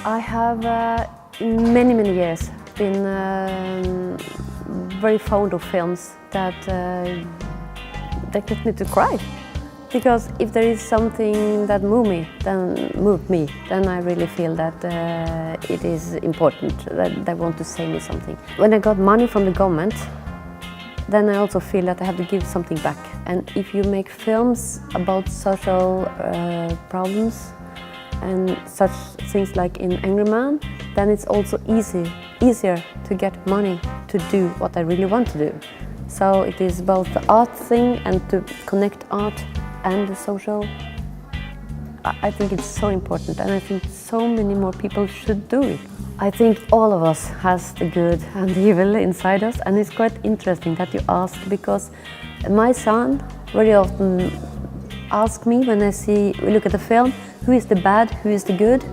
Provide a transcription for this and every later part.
I have in many years been very fond of films that get me to cry. Because if there is something that moved me, then I really feel that it is important, that they want to say me something. When I got money from the government, then I also feel that I have to give something back. And if you make films about social problems and such things like in Angry Man, then it's also easier to get money to do what I really want to do. So it is both the art thing and to connect art and the social. I think it's so important, and I think so many more people should do it. I think all of us has the good and the evil inside us, and it's quite interesting that you ask, because my son very often asks me when we look at the film, who is the bad, who is the good?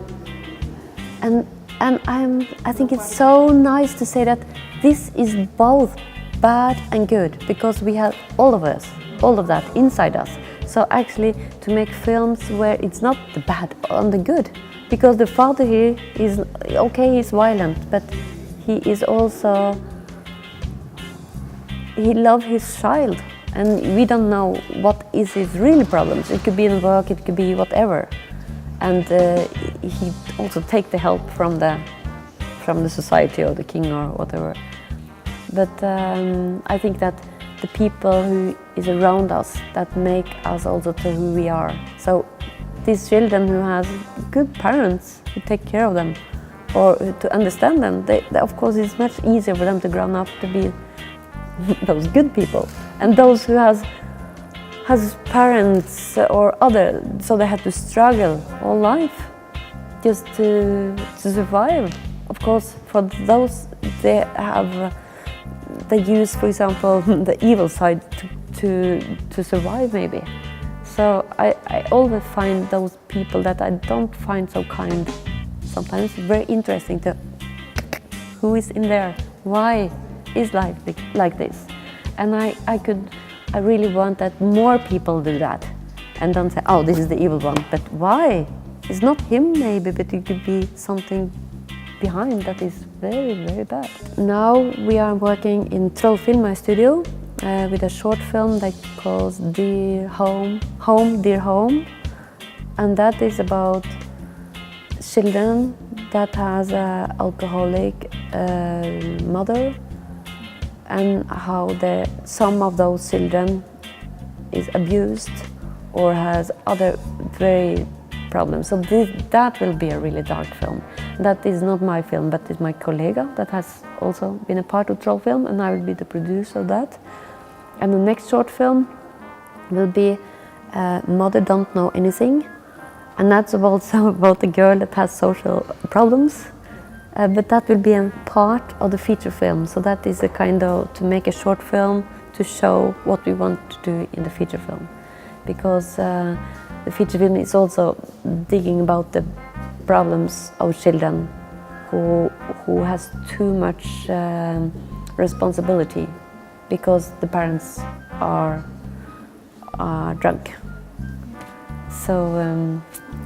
And I think it's so nice to say that this is both bad and good, because we have all of that inside us. So actually to make films where it's not the bad and the good, because the father here is, okay, he's violent, but he is also, he loves his child, and we don't know what is his real problems. It could be in work, it could be whatever. And he also take the help from the society or the king or whatever. But I think that the people who is around us that make us also to who we are. So these children who have good parents who take care of them or to understand them, they, of course it's much easier for them to grow up to be those good people. And those who has parents or other, so they have to struggle all life just to survive. Of course, for those they use, for example, the evil side to survive maybe. So I always find those people that I don't find so kind sometimes very interesting to who is in there, why is life like this? And I really want that more people do that and don't say, oh, this is the evil one, but why? It's not him maybe, but it could be something behind that is very bad. Now we are working in Trollfilm AS studio with a short film that calls Dear Home, Dear Home, and that is about children that has an alcoholic mother, and how some of those children is abused or has other very problems. So that will be a really dark film. That is not my film, but it's my colleague that has also been a part of Trollfilm, and I will be the producer of that. And the next short film will be Mother Don't Know Anything, and that's about a girl that has social problems. But that will be a part of the feature film. So that is a kind of to make a short film to show what we want to do in the feature film, because the feature film is also digging about the problems of children who has too much responsibility because the parents are drunk. So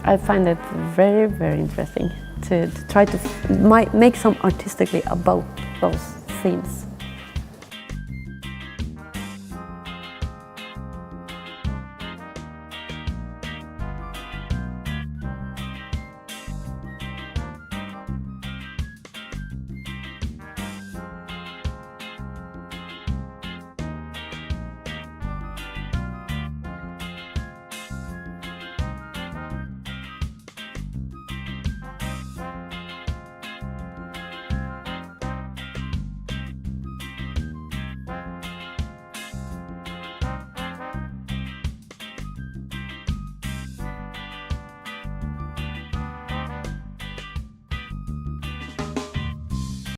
I find it very interesting to try to make some artistically about those themes.